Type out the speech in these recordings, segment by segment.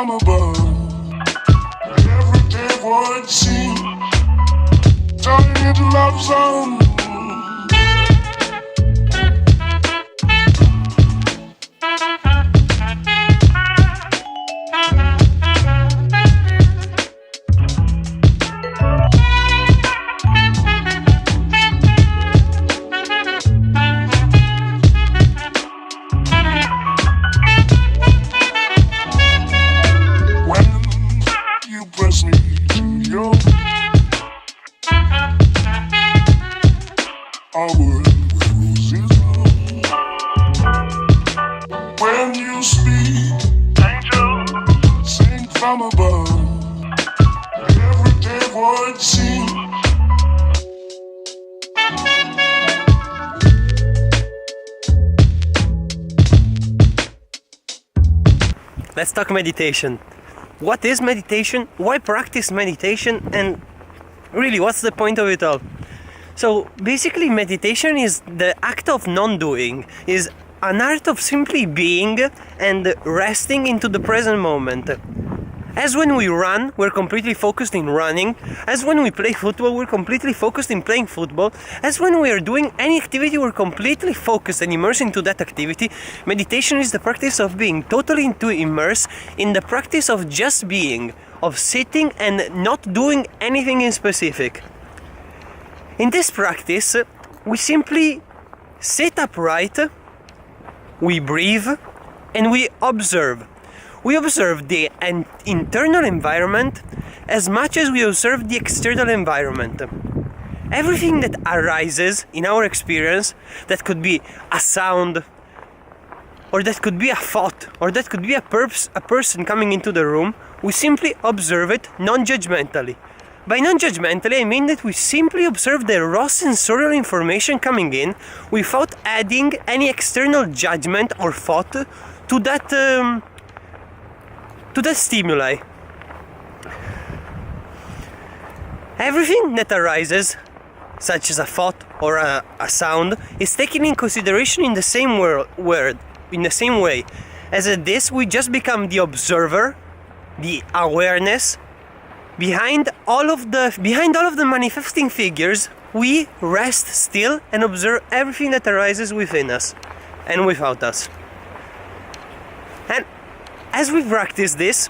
from above. Everyday would seem turning into love song. Press me to your I would roses when you speak, angel, sing from above. Everyday would seem Let's talk meditation. What is meditation? Why practice meditation? And really, what's the point of it all? So basically, meditation is the act of non-doing, is an art of simply being and resting into the present moment. As when we run, we're completely focused in running. As when we play football, we're completely focused in playing football. As when we are doing any activity, we're completely focused and immersed into that activity. Meditation is the practice of being totally immersed in the practice of just being, of sitting and not doing anything in specific. In this practice, we simply sit upright, we breathe, and we observe. We observe the internal environment as much as we observe the external environment. Everything that arises in our experience, that could be a sound, or that could be a thought, or that could be a person coming into the room, we simply observe it non-judgmentally. By non-judgmentally, I mean that we simply observe the raw sensorial information coming in without adding any external judgment or thought to that stimuli. Everything that arises, such as a thought or a sound, is taken in consideration in the same in the same way. As at this, we just become the observer, the awareness. Behind all of the manifesting figures, we rest still and observe everything that arises within us and without us. And as we practice this,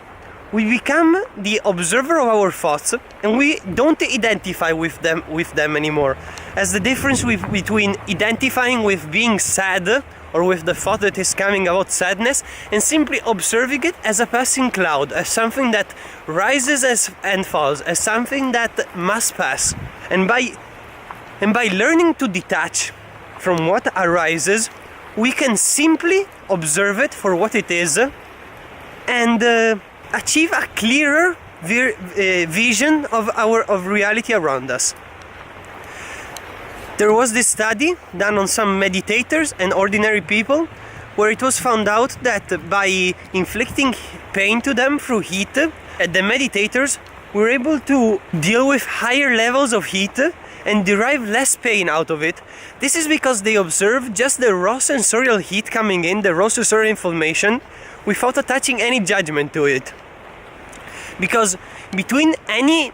we become the observer of our thoughts, and we don't identify with them anymore. As the difference between identifying with being sad or with the thought that is coming about sadness and simply observing it as a passing cloud, as something that rises and falls, as something that must pass. And by learning to detach from what arises, we can simply observe it for what it is and achieve a clearer vision of reality around us. There was this study done on some meditators and ordinary people, where it was found out that by inflicting pain to them through heat, the meditators were able to deal with higher levels of heat and derive less pain out of it. This is because they observed just the raw sensorial heat coming in, the raw sensorial information, without attaching any judgment to it. Because between any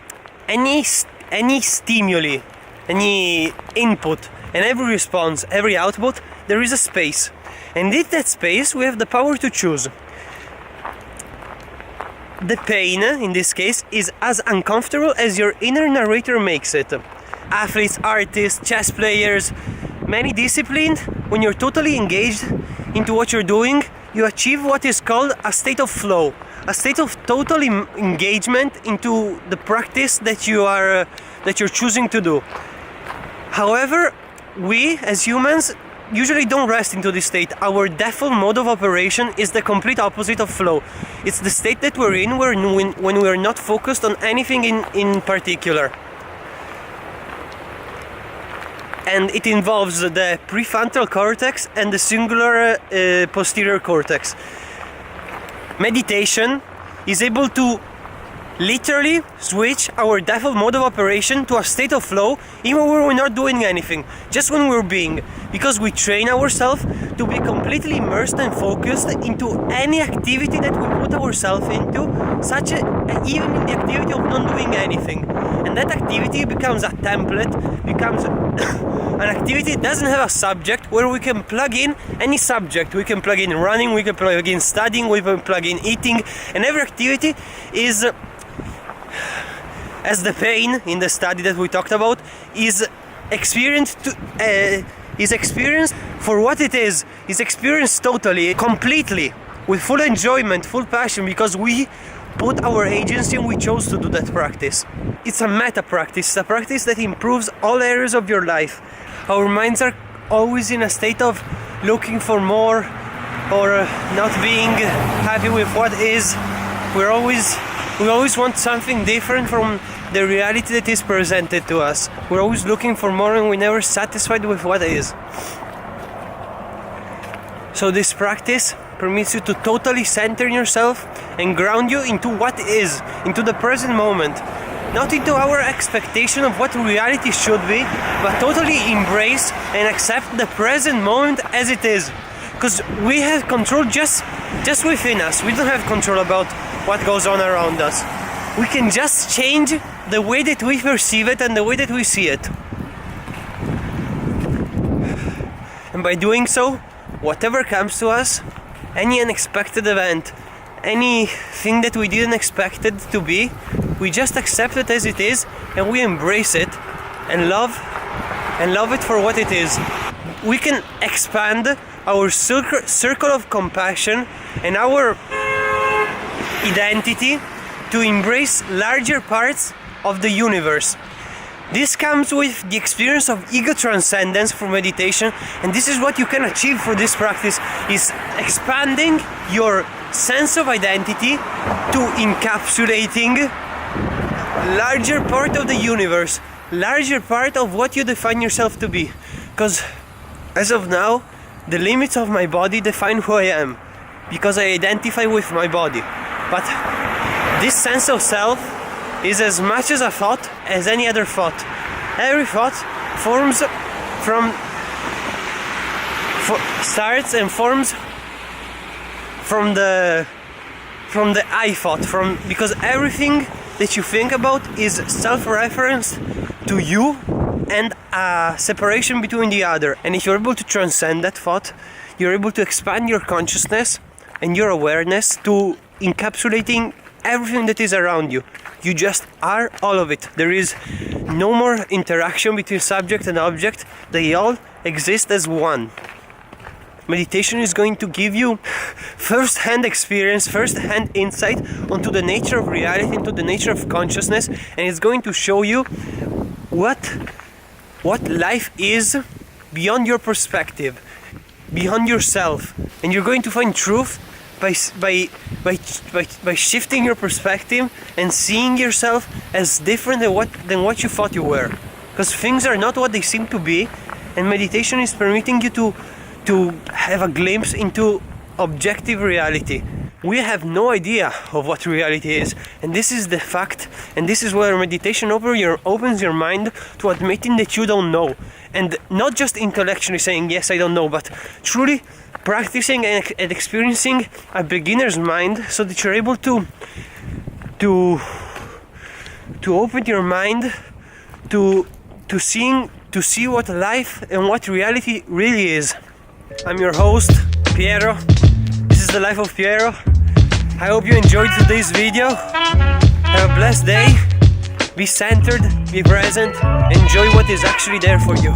stimuli, any input, and every response, every output, there is a space. And in that space, we have the power to choose. The pain, in this case, is as uncomfortable as your inner narrator makes it. Athletes, artists, chess players, many disciplines, when you're totally engaged into what you're doing, you achieve what is called a state of flow, a state of total engagement into the practice that you're choosing to do. However, we as humans usually don't rest into this state. Our default mode of operation is the complete opposite of flow. It's the state that we're in when we're not focused on anything in particular. And it involves the prefrontal cortex and the singular posterior cortex. Meditation is able to literally switch our default mode of operation to a state of flow even when we're not doing anything, just when we're being, because we train ourselves to be completely immersed and focused into any activity that we put ourselves into, even in the activity of not doing anything. And that activity becomes a template, becomes an activity that doesn't have a subject, where we can plug in any subject. We can plug in running, we can plug in studying, we can plug in eating, and every activity is, as the pain in the study that we talked about, is experienced for what it is experienced totally, completely, with full enjoyment, full passion, because we put our agency and we chose to do that practice. It's a meta practice, a practice that improves all areas of your life. Our minds are always in a state of looking for more, or not being happy with what is. We always want something different from the reality that is presented to us. We're always looking for more and we're never satisfied with what is. So this practice permits you to totally center yourself and ground you into what is, into the present moment. Not into our expectation of what reality should be, but totally embrace and accept the present moment as it is. Because we have control just within us. We don't have control about what goes on around us. We can just change the way that we perceive it and the way that we see it. And by doing so, whatever comes to us, any unexpected event, anything that we didn't expect it to be, we just accept it as it is, and we embrace it and love it for what it is. We can expand our circle of compassion and our identity to embrace larger parts of the universe. This comes with the experience of ego transcendence for meditation, and this is what you can achieve for this practice, is expanding your sense of identity to encapsulating larger part of the universe, larger part of what you define yourself to be. Because as of now, the limits of my body define who I am, because I identify with my body. But this sense of self is as much as a thought as any other thought. Every thought forms starts and forms from the I thought, because everything that you think about is self-referenced to you and a separation between the other. And if you're able to transcend that thought, you're able to expand your consciousness and your awareness to encapsulating everything that is around you. You just are all of it. There is no more interaction between subject and object. They all exist as one. Meditation is going to give you first-hand experience, first-hand insight onto the nature of reality, into the nature of consciousness, and it's going to show you what life is beyond your perspective, beyond yourself. And you're going to find truth by shifting your perspective and seeing yourself as different than what you thought you were. Because things are not what they seem to be, and meditation is permitting you to have a glimpse into objective reality. We have no idea of what reality is, and this is the fact, and this is where meditation opens your mind to admitting that you don't know, and not just intellectually saying yes, I don't know, but truly practicing and experiencing a beginner's mind, so that you're able to open your mind to see what life and what reality really is. I'm your host, Piero. This is the Life of Piero. I hope you enjoyed today's video. Have a blessed day. Be centered, be present, enjoy what is actually there for you.